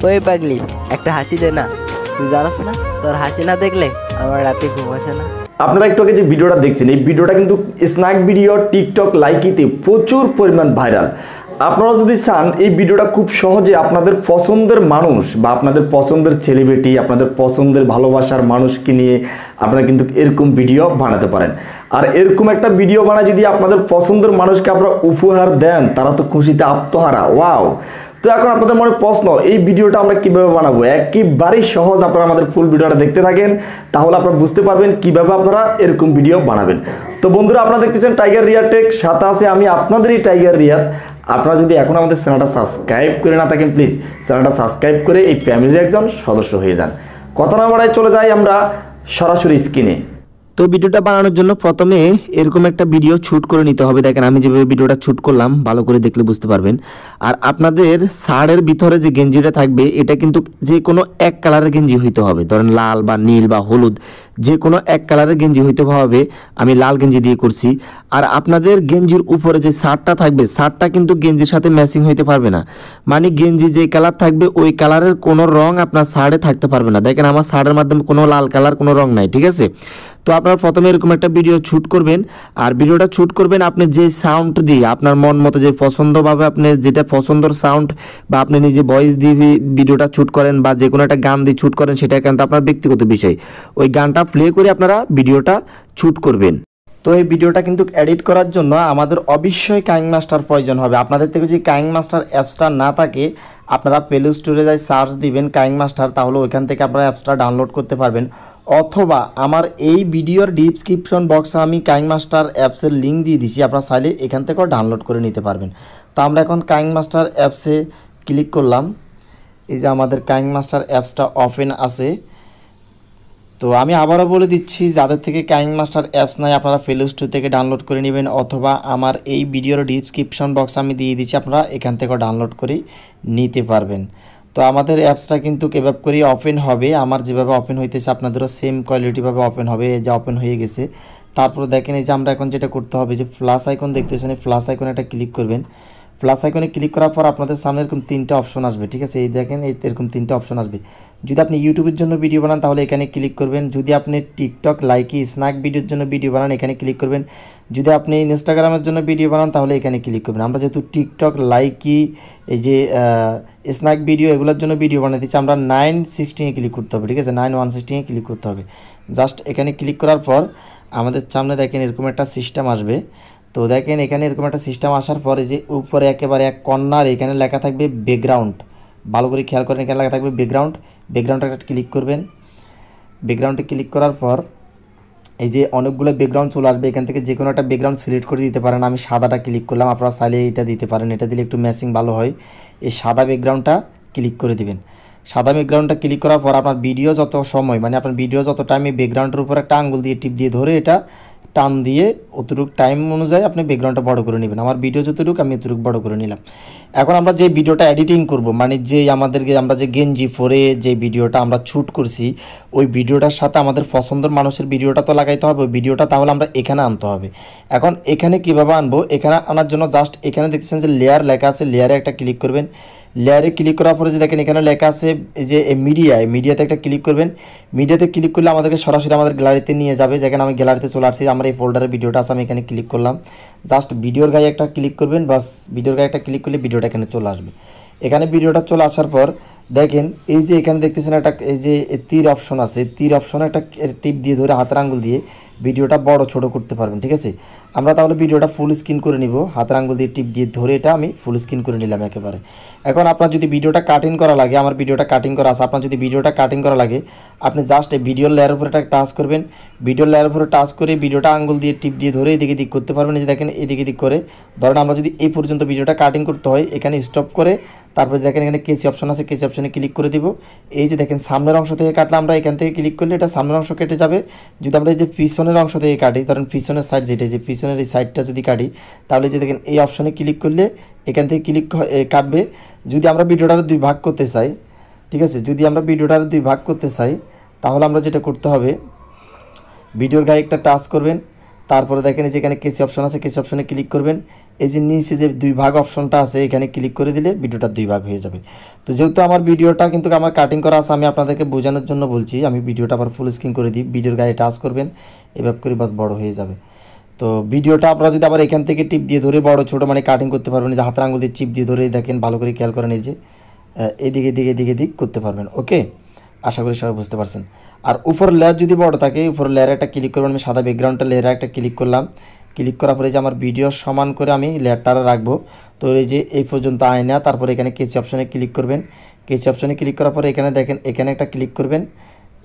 ওই পাগলি একটা হাসি দে না, তুই জানাস না তোর হাসি না দেখলে আমার রাতে ঘুম আসে না। আপনারা একটু আগে যে ভিডিওটা দেখছেন এই ভিডিওটা কিন্তু স্ন্যাক ভিডিও টিকটক লাইকিতে প্রচুর পরিমাণ ভাইরাল। আপনারা যদি চান এই ভিডিওটা খুব সহজে আপনাদের পছন্দের মানুষ বা আপনাদের পছন্দের সেলিব্রিটি, আপনাদের পছন্দের ভালোবাসার মানুষকে নিয়ে আপনারা কিন্তু এরকম ভিডিও বানাতে পারেন। আর এরকম একটা ভিডিও বানায় যদি আপনাদের পছন্দের মানুষকে আপনারা উপহার দেন, তারা তো খুশিতে আত্মহারা। ওয়াও! তো এখন আপনাদের মনে প্রশ্ন, এই ভিডিওটা আমরা কিভাবে বানাবো? একেবারেই সহজ। আপনারা আমাদের ফুল ভিডিওটা দেখতে থাকেন, তাহলে আপনারা বুঝতে পারবেন কিভাবে আপনারা এরকম ভিডিও বানাবেন। তো বন্ধুরা, আপনারা দেখতেছেন টাইগার রিয়াদ টেক, সাথে আছে আমি আপনাদেরই টাইগার রিয়াদ। আপনারা যদি এখন আমাদের চ্যানেলটা সাবস্ক্রাইব করে না থাকেন, প্লিজ চ্যানেলটা সাবস্ক্রাইব করে এই ফ্যামিলির একজন সদস্য হয়ে যান। কথা না বাড়ায় চলে যাই আমরা সরাসরি স্ক্রিনে। তো ভিডিওটা বানানোর জন্য প্রথমে এরকম একটা ভিডিও শুট করে নিতে হবে। দেখেন আমি যেভাবে ভিডিওটা শুট করলাম, ভালো করে দেখলে বুঝতে পারবেন। আর আপনাদের শার্টের ভিতরে যে গেঞ্জিটা থাকবে এটা কিন্তু যে কোনো এক কালারের গেঞ্জি হইতে হবে। ধরেন লাল বা নীল বা হলুদ, যে কোনো এক কালারের গেঞ্জি হইতে হবে। আমি লাল গেঞ্জি দিয়ে করছি। আর আপনাদের গেঞ্জির উপরে যে শার্টটা থাকবে, শার্টটা কিন্তু গেঞ্জির সাথে ম্যাচিং হইতে পারবে না। মানে গেঞ্জি যে কালার থাকবে ওই কালারের কোনো রং আপনার শার্টে থাকতে পারবে না। দেখেন আমার শার্টের মাধ্যমে কোনো লাল কালার কোনো রং নাই, ঠিক আছে? তো আপনারা প্রথমে এরকম একটা ভিডিও শুট করবেন। আর ভিডিওটা শুট করবেন আপনি যে সাউন্ড দিয়ে আপনার মন মতো যে পছন্দভাবে আপনি যেটা পছন্দর সাউন্ড বা আপনি নিজে ভয়েস দিয়ে ভিডিওটা শুট করেন বা যে কোনো একটা গান দিয়ে শুট করেন, সেটা কিন্তু আপনার ব্যক্তিগত বিষয়। ওই গানটা প্লে করে আপনারা ভিডিওটা শুট করবেন। তো এই ভিডিওটা কিন্তু এডিট করার জন্য আমাদের অবশ্যই কাইনমাস্টার প্রয়োজন হবে। আপনাদের থেকে যদি কাইনমাস্টার অ্যাপসটা না থাকে, আপনারা প্লে স্টোরে যাই সার্চ দিবেন কাইনমাস্টার, তাহলে ওইখান থেকে আপনারা অ্যাপসটা ডাউনলোড করতে পারবেন। অথবা আমার এই ভিডিওর ডিসক্রিপশন বক্সে আমি কাইনমাস্টার অ্যাপসের লিঙ্ক দিয়ে দিছি, আপনারা চাইলে এখান থেকেও ডাউনলোড করে নিতে পারবেন। তো আমরা এখন কাইনমাস্টার অ্যাপসে ক্লিক করলাম। এই যে আমাদের কাইনমাস্টার অ্যাপসটা ওপেন আছে। তো আমি আবারও বলে দিচ্ছি, যাদের থেকে কাইনমাস্টার অ্যাপস নাই আপনারা প্লে স্টোর থেকে ডাউনলোড করে নেবেন, অথবা আমার এই ভিডিওর ডিসক্রিপশন বক্স আমি দিয়ে দিচ্ছি, আপনারা এখান থেকেও ডাউনলোড করে নিতে পারবেন। তো আমাদের অ্যাপসটা কিন্তু এভাবে করে ওপেন হবে। আমার যেভাবে ওপেন হইতেছে আপনাদেরও সেম কোয়ালিটিভাবে ওপেন হবে। এই যে ওপেন হয়ে গেছে। তারপর দেখেন এই যে আমরা এখন যেটা করতে হবে, যে প্লাস আইকন দেখতেছেন, এই প্লাস আইকনে একটা ক্লিক করবেন। প্লাস আইকনে ক্লিক করার পর আপনাদের সামনে এরকম তিনটা অপশন আসবে, ঠিক আছে? এই দেখেন এই এরকম তিনটা অপশন আসবে। যদি আপনি ইউটিউবের জন্য ভিডিও বানান তাহলে এখানে ক্লিক করবেন। যদি আপনি টিকটক লাইকি স্ন্যাক ভিডিওর জন্য ভিডিও বানান এখানে ক্লিক করবেন। যদি আপনি ইনস্টাগ্রামের জন্য ভিডিও বানান তাহলে এখানে ক্লিক করবেন। আমরা যেহেতু টিকটক লাইকি এই যে স্ন্যাক ভিডিও এগুলোর জন্য ভিডিও বানাতেছি, আমরা 916 ক্লিক করতে হবে, ঠিক আছে? 9116 ক্লিক করতে হবে। জাস্ট এখানে ক্লিক করার পর আমাদের সামনে দেখেন এরকম একটা সিস্টেম আসবে। তো দেখেন এখানে এরকম একটা সিস্টেম আসার পরে যে উপরে একেবারে এক কর্নার এখানে লেখা থাকবে ব্যাকগ্রাউন্ড। ভালো করে খেয়াল করেন, এখানে লেখা থাকবে ব্যাকগ্রাউন্ড। ব্যাকগ্রাউন্ডে একটা ক্লিক করবেন। ব্যাকগ্রাউন্ডে ক্লিক করার পর এই যে অনেকগুলো ব্যাকগ্রাউন্ড চলে আসবে, এখান থেকে যে কোনো একটা ব্যাকগ্রাউন্ড সিলেক্ট করে দিতে পারেন। আমি সাদাটা ক্লিক করলাম, আপনারা চাইলে এটা দিতে পারেন, এটা দিলে একটু ম্যাচিং ভালো হয়। এই সাদা ব্যাকগ্রাউন্ডটা ক্লিক করে দিবেন। সাদা ব্যাকগ্রাউন্ডটা ক্লিক করার পর আপনার ভিডিও যত সময় মানে আপনার ভিডিও যত টাইম এই ব্যাকগ্রাউন্ডের উপর একটা আঙ্গুল দিয়ে টিপ দিয়ে ধরে এটা টান দিয়ে অতটুকু টাইম অনুযায়ী আপনি ব্যাকগ্রাউন্ডটা বড় করে নেবেন। আমার ভিডিও যতটুকু আমি এতটুকু বড় করে নিলাম। এখন আমরা যে ভিডিওটা এডিটিং করব, মানে যে আমরা যে গেঞ্জি পরে যে ভিডিওটা আমরা শ্যুট করছি, ওই ভিডিওটার সাথে আমাদের পছন্দের মানুষের ভিডিওটা তো লাগাইতে হবে। ওই ভিডিওটা তাহলে আমরা এখানে আনতে হবে। এখন এখানে কিভাবে আনবো? এখানে আনার জন্য জাস্ট এখানে দেখছেন যে লেয়ার লেখা আছে, লেয়ারে একটা ক্লিক করবেন। লেয়ারে ক্লিক করার পরে যে দেখেন এখানে লেখা আছে যে মিডিয়াতে একটা ক্লিক করবেন। মিডিয়াতে ক্লিক করলে আমাদেরকে সরাসরি আমাদের গ্যালারিতে নিয়ে যাবে। যেখানে আমি গ্যালারিতে চলে আসছি, আমার এই ফোল্ডারের ভিডিওটা আছে, আমি এখানে ক্লিক করলাম। জাস্ট ভিডিওর গায়ে একটা ক্লিক করবেন, বাস ভিডিওর গায়ে একটা ক্লিক করলে ভিডিওটা এখানে চলে আসবে। এখানে ভিডিওটা চলে আসার পর দেখেন এই যে এখানে দেখতেছেন একটা এই যে তীর অপশন আছে, তীর অপশনে একটা টিপ দিয়ে ধরে হাতের আঙ্গুল দিয়ে ভিডিওটা বড় ছোট করতে পারবেন, ঠিক আছে? আমরা তাহলে ভিডিওটা ফুল স্ক্রিন করে নিব। হাতের আঙ্গুল দিয়ে টিপ দিয়ে ধরে এটা আমি ফুল স্ক্রিন করে নিলাম একেবারে। এখন আপনার যদি ভিডিওটা কাটিং করা লাগে, আমার ভিডিওটা কাটিং করা আছে, আপনার যদি ভিডিওটা কাটিং করা লাগে আপনি জাস্ট এই ভিডিওর লেয়ারের উপরে একটা টাচ করবেন। ভিডিওর লেয়ারের উপরে টাচ করে ভিডিওটা আঙ্গুল দিয়ে টিপ দিয়ে ধরে এদিকে দিক করতে পারবেন। এই যে দেখেন এদিকে দিক করে ধরেন আমরা যদি এই পর্যন্ত ভিডিওটা কাটিং করতে হয়, এখানে স্টপ করে তারপরে দেখেন এখানে কেসি অপশন আছে, কেসি অপশনে ক্লিক করে দিব। এই যে দেখেন সামনের অংশ থেকে কাটলে আমরা এখান থেকে ক্লিক করলে এটা সামনের অংশ কেটে যাবে। যদি আমরা এই যে পিছনের অংশ থেকে কাটি, ধরেন পিছনের সাইড যেটা, যে পিছনের এই সাইডটা যদি কাটি তাহলে যে দেখেন এই অপশনে ক্লিক করলে এখান থেকে ক্লিক কাটবে। যদি আমরা ভিডিওটার দুই ভাগ করতে চাই, ঠিক আছে? যদি আমরা ভিডিওটার দুই ভাগ করতে চাই তাহলে আমরা যেটা করতে হবে, ভিডিওর গায়ে একটা টাচ করবেন। তারপরে দেখেন এই যে এখানে কেসি অপশন আছে, কেসি অপশনে ক্লিক করবেন। এই যে নিচে যে 2 ভাগ অপশনটা আছে এখানে ক্লিক করে দিলে ভিডিওটা 2 ভাগ হয়ে যাবে। তো যেহেতু আমার ভিডিওটা কিন্তু আমার কাটিং করা আছে, আমি আপনাদেরকে বোঝানোর জন্য বলছি। আমি ভিডিওটা আবার ফুল স্ক্রিন করে দিই, ভিডিওর গায়ে টাচ করবেন, এভাবে করে বাস বড় হয়ে যাবে। তো ভিডিওটা আপনারা যদি আবার এখান থেকে টিপ দিয়ে ধরে বড় ছোটো মানে কাটিং করতে পারবেন, যে হাতের আঙুল দিয়ে চিপ দিয়ে ধরে দেখেন, ভালো করে খেয়াল করেন, এই যে এদিকে দিকে দিকে দিক করতে পারবেন। ওকে, আশা করি সবাই বুঝতে পারছেন। আর উপর লেয়ার যদি বড় থাকে, উপর লেয়ারে একটা ক্লিক করবেন। আমি সাদা ব্যাকগ্রাউন্ডটা লেয়ারে একটা ক্লিক করলাম, ক্লিক করার পরে যে আমার ভিডিও সমান করে আমি লেয়ারটা রাখবো। তো এই যে এই পর্যন্ত আয়না, তারপরে এখানে কেচি অপশনে ক্লিক করবেন। কেচি অপশনে ক্লিক করার পরে এখানে দেখেন, এখানে একটা ক্লিক করবেন।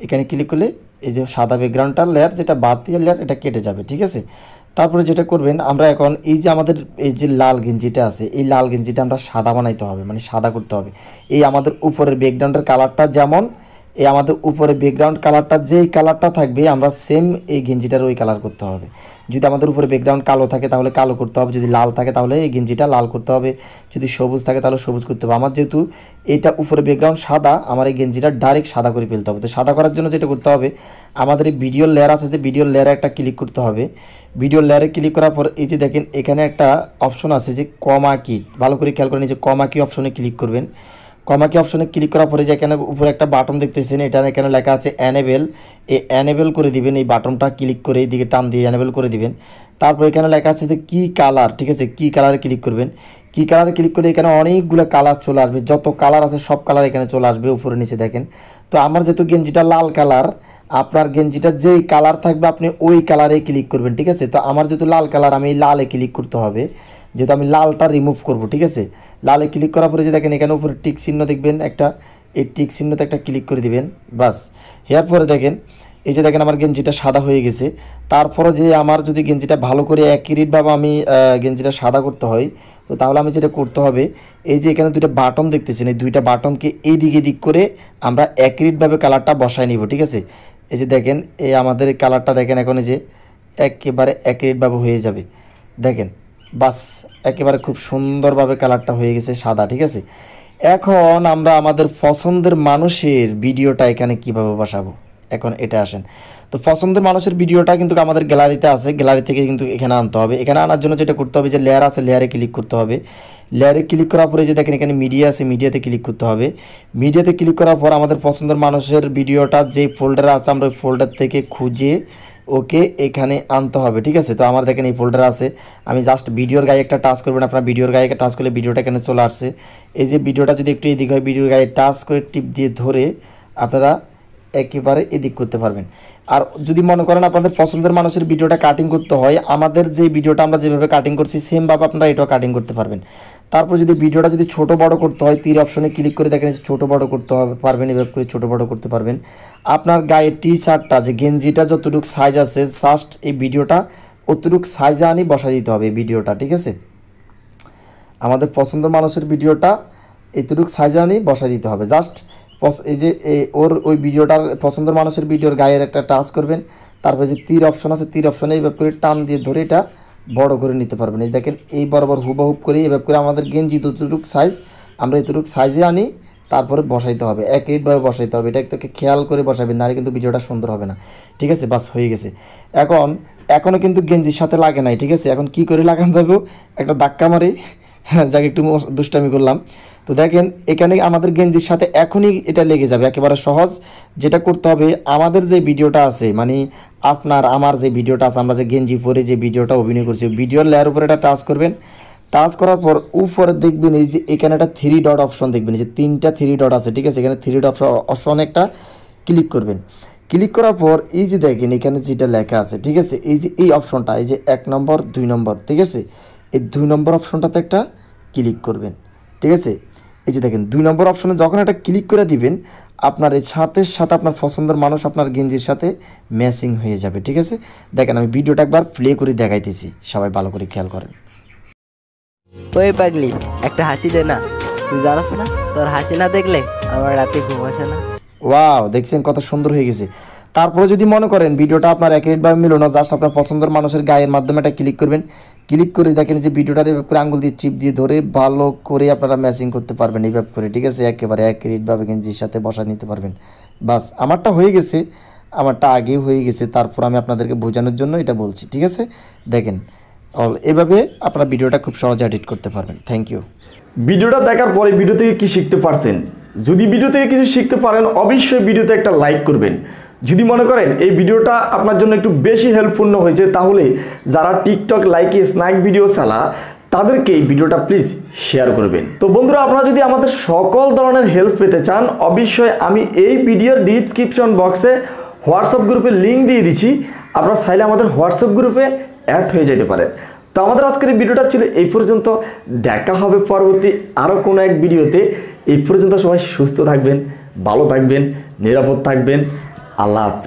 এখানে ক্লিক করলে এই যে সাদা ব্যাকগ্রাউন্ডটার লেয়ার, যেটা বাড়তি লেয়ার, এটা কেটে যাবে। ঠিক আছে, তারপরে যেটা করবেন, আমরা এখন এই যে আমাদের এই যে লাল গেঞ্জিটা আছে, এই লাল গেঞ্জিটা আমরা সাদা বানাইতে হবে, মানে সাদা করতে হবে। এই আমাদের উপরের ব্যাকগ্রাউন্ডের কালারটা যেমন, এই আমাদের উপরে ব্যাকগ্রাউন্ড কালারটা যেই কালারটা থাকবে, আমরা সেম এই গেঞ্জিটার ওই কালার করতে হবে। যদি আমাদের উপরে ব্যাকগ্রাউন্ড কালো থাকে তাহলে কালো করতে হবে, যদি লাল থাকে তাহলে এই গেঞ্জিটা লাল করতে হবে, যদি সবুজ থাকে তাহলে সবুজ করতে হবে। আমার যেহেতু এটা উপরে ব্যাকগ্রাউন্ড সাদা, আমার এই গেঞ্জিটা ডাইরেক্ট সাদা করে ফেলতে হবে। তো সাদা করার জন্য যেটা করতে হবে, আমাদের এই ভিডিও লেয়ার আছে, যে ভিডিও লেয়ারে একটা ক্লিক করতে হবে। ভিডিও লেয়ারে ক্লিক করার পর এই যে দেখেন এখানে একটা অপশন আছে যে কমা কি, ভালো করে খেয়াল করেন, এই যে কমা কি অপশনে ক্লিক করবেন। কমা কি অপশনে ক্লিক করার পরে যে এখানে উপরে একটা বাটন দেখতেছেন, এটা এখানে লেখা আছে অ্যানেবেল, এই অ্যানেবেল করে দিবেন। এই বাটনটা ক্লিক করে এইদিকে টান দিয়ে অ্যানেবেল করে দিবেন। তারপর এখানে লেখা আছে যে কি কালার, ঠিক আছে, কি কালারে ক্লিক করবেন। কি কালারে ক্লিক করলে এখানে অনেকগুলো কালার চলে আসবে, যত কালার আছে সব কালার এখানে চলে আসবে উপরে নিচে দেখেন। তো আমার যেহেতু গেঞ্জিটা লাল কালার, আপনার গেঞ্জিটা যেই কালার থাকবে আপনি ওই কালারে ক্লিক করবেন। ঠিক আছে, তো আমার যেহেতু লাল কালার, আমি লালে ক্লিক করতে হবে, যেহেতু আমি লালটা রিমুভ করব। ঠিক আছে, লালে ক্লিক করার পরে যে দেখেন এখানে উপরে টিক চিহ্ন দেখবেন একটা, এই টিক চিহ্নতে একটা ক্লিক করে দিবেন, বাস। এরপরে দেখেন এই যে দেখেন আমার গেঞ্জিটা সাদা হয়ে গেছে। তারপরে যে আমার যদি গেঞ্জিটা ভালো করে অ্যাকিউরেটভাবে আমি গেঞ্জিটা সাদা করতে হয়, তো তাহলে আমি যেটা করতে হবে, এই যে এখানে দুইটা বাটন দেখতেছেন, এই দুইটা বাটনকে এই দিকে দিক করে আমরা অ্যাকিউরেটভাবে কালারটা বসায় নিব। ঠিক আছে, এই যে দেখেন এই আমাদের কালারটা দেখেন এখন এই যে একেবারে অ্যাকিউরেটভাবে হয়ে যাবে, দেখেন, বাস, একেবারে খুব সুন্দরভাবে কালারটা হয়ে গেছে সাদা। ঠিক আছে, এখন আমরা আমাদের পছন্দের মানুষের ভিডিওটা এখানে কিভাবে বসাবো, এখন এটা আসেন। তো পছন্দের মানুষের ভিডিওটা কিন্তু আমাদের গ্যালারিতে আছে, গ্যালারি থেকে কিন্তু এখানে আনতে হবে। এখানে আনার জন্য যেটা করতে হবে, যে লেয়ার আছে, লেয়ারে ক্লিক করতে হবে। লেয়ারে ক্লিক করার পরে যে দেখেন এখানে মিডিয়া আছে, মিডিয়াতে ক্লিক করতে হবে। মিডিয়াতে ক্লিক করার পর আমাদের পছন্দের মানুষের ভিডিওটা যে ফোল্ডারে আছে, আমরা ওই ফোল্ডার থেকে খুঁজে ওকে এখানে আনতে হবে। ঠিক আছে, তো আমার দেখেন এই ফোল্ডার আছে, আমি জাস্ট ভিডিওর গায়ে একটা টাচ করবেন। আপনার ভিডিওর গায়ে টাচ করলে ভিডিওটা এখানে চলে আসছে। এই যে ভিডিওটা যদি একটু এদিক হয়, ভিডিওর গায়ে টাচ করে টিপ দিয়ে ধরে আপনারা একেবারে এদিক করতে পারবেন। আর যদি মনে করেন আপনাদের পছন্দের মানুষের ভিডিওটা কাটিং করতে হয়, আমাদের যে ভিডিওটা আমরা যেভাবে কাটিং করছি সেমভাবে আপনারা এটাও কাটিং করতে পারবেন। তারপর যদি ভিডিওটা যদি ছোট বড় করতে হয়, তীর অপশনে ক্লিক করে দেখেন ছোট বড় করতে হবে পারবেন, এভাবে করে ছোট বড় করতে পারবেন। আপনার গায়ে টি শার্টটা যে গেঞ্জিটা যতটুকু সাইজ আছে, জাস্ট এই ভিডিওটা অতটুকু সাইজে আনি বসা দিতে হবে এই ভিডিওটা। ঠিক আছে, আমাদের পছন্দের মানুষের ভিডিওটা এতটুকু সাইজে আনি বসা দিতে হবে। জাস্ট এই যে ওর ওই ভিডিওটার পছন্দের মানুষের ভিডিওর গায়ের একটা টাচ করবেন। তারপরে যে তীর অপশন আছে, তীর অপশনে এইভাবে করে টান দিয়ে ধরে এটা বড় করে নিতে পারবেন। এই দেখেন এই বরাবর হুবহুব করে এইভাবে করে আমাদের গেঞ্জি যতটুকু সাইজ আমরা এতটুকু সাইজে আনি, তারপরে বসাইতে হবে, একইভাবে বসাইতে হবে। এটা একটু খেয়াল করে বসাবেন, নাহলে কিন্তু ভিডিওটা সুন্দর হবে না। ঠিক আছে, বাস হয়ে গেছে। এখনও কিন্তু গেঞ্জির সাথে লাগে নাই। ঠিক আছে, এখন কি করে লাগান যাবো, একটা ধাক্কা মারি, যাকে একটু দুষ্টামি করলাম। তো দেখেন এখানে আমাদের গেঞ্জির সাথে এখনই এটা লেগে যাবে, একেবারে সহজ। যেটা করতে হবে, আমাদের যে ভিডিওটা আছে, মানে আপনার আমার যে ভিডিওটা আছে, আমরা যে গেঞ্জি পরে যে ভিডিওটা অভিনয় করছি, ভিডিওর লেয়ার উপরে এটা টাচ করবেন। টাচ করার পর উপরে দেখবেন এই যে এখানে একটা 3 ডট অপশন দেখবেন, এই যে 3টা 3 ডট আছে। ঠিক আছে, এখানে 3 ডট অপশনে একটা ক্লিক করবেন। ক্লিক করার পর এই যে দেখেন এখানে যেটা লেখা আছে, ঠিক আছে, এই যে এই অপশনটা, এই যে 1 নম্বর 2 নম্বর, ঠিক আছে, এই 2 নম্বর অপশনটাতে একটা ক্লিক করবেন। ঠিক আছে, এই যে দেখেন 2 নম্বর অপশনে যখন একটা ক্লিক করে দিবেন, আপনার এই সাথে সাথে আপনার পছন্দের মানুষ আপনার গেঞ্জির সাথে ম্যাচিং হয়ে যাবে। ঠিক আছে, দেখেন আমি ভিডিওটা একবার প্লে করে দেখাইতেছি, সবাই ভালো করে খেয়াল করেন। ওই পাগলি, একটা হাসি দে না, তুই জানাস না তোর হাসি না দেখলে আমার রাতে ঘুম আসে না। ওয়াও, দেখছেন কত সুন্দর হয়ে গেছে। তারপরে যদি মনে করেন ভিডিওটা আপনার একেবারে মিলো না, জাস্ট আপনার পছন্দের মানুষের গায়ের মাধ্যমে একটা ক্লিক করবেন। ক্লিক করে দেখেন যে ভিডিওটার এভাবে করে আঙ্গুল দিয়ে চিপ দিয়ে ধরে ভালো করে আপনারা ম্যাচিং করতে পারবেন এইভাবে করে। ঠিক আছে, একেবারে অ্যাকুরেটভাবে গেঞ্জির সাথে বসা নিতে পারবেন। বাস, আমারটা হয়ে গেছে। আমারটা আগেই হয়ে গেছে, তারপর আমি আপনাদেরকে বোঝানোর জন্য এটা বলছি, ঠিক আছে? দেখেন এভাবে আপনারা ভিডিওটা খুব সহজে এডিট করতে পারবেন। Thank you. ভিডিওটা দেখার পরে ভিডিও থেকে কি শিখতে পারছেন? যদি ভিডিও থেকে কিছু শিখতে পারেন অবশ্যই ভিডিওতে একটা লাইক করবেন। যদি মনে করেন এই ভিডিওটা আপনার জন্য একটু বেশি হেল্পফুল হয়েছে, তাহলে যারা টিকটক লাইকে স্ন্যাক ভিডিও চালা তাদেরকে এই ভিডিওটা প্লিজ শেয়ার করবেন। তো বন্ধুরা, আপনারা যদি আমাদের সকল ধরনের হেল্প পেতে চান অবশ্যই আমি এই ভিডিওর ডিসক্রিপশন বক্সে হোয়াটসঅ্যাপ গ্রুপের লিঙ্ক দিয়ে দিচ্ছি, আপনারা চাইলে আমাদের হোয়াটসঅ্যাপ গ্রুপে অ্যাড হয়ে যেতে পারেন। তো আমাদের আজকের এই ভিডিওটা ছিল এই পর্যন্ত, দেখা হবে পরবর্তী আরও কোনো এক ভিডিওতে। এই পর্যন্ত সবাই সুস্থ থাকবেন, ভালো থাকবেন, নিরাপদ থাকবেন। আল্লাহ হাফেজ।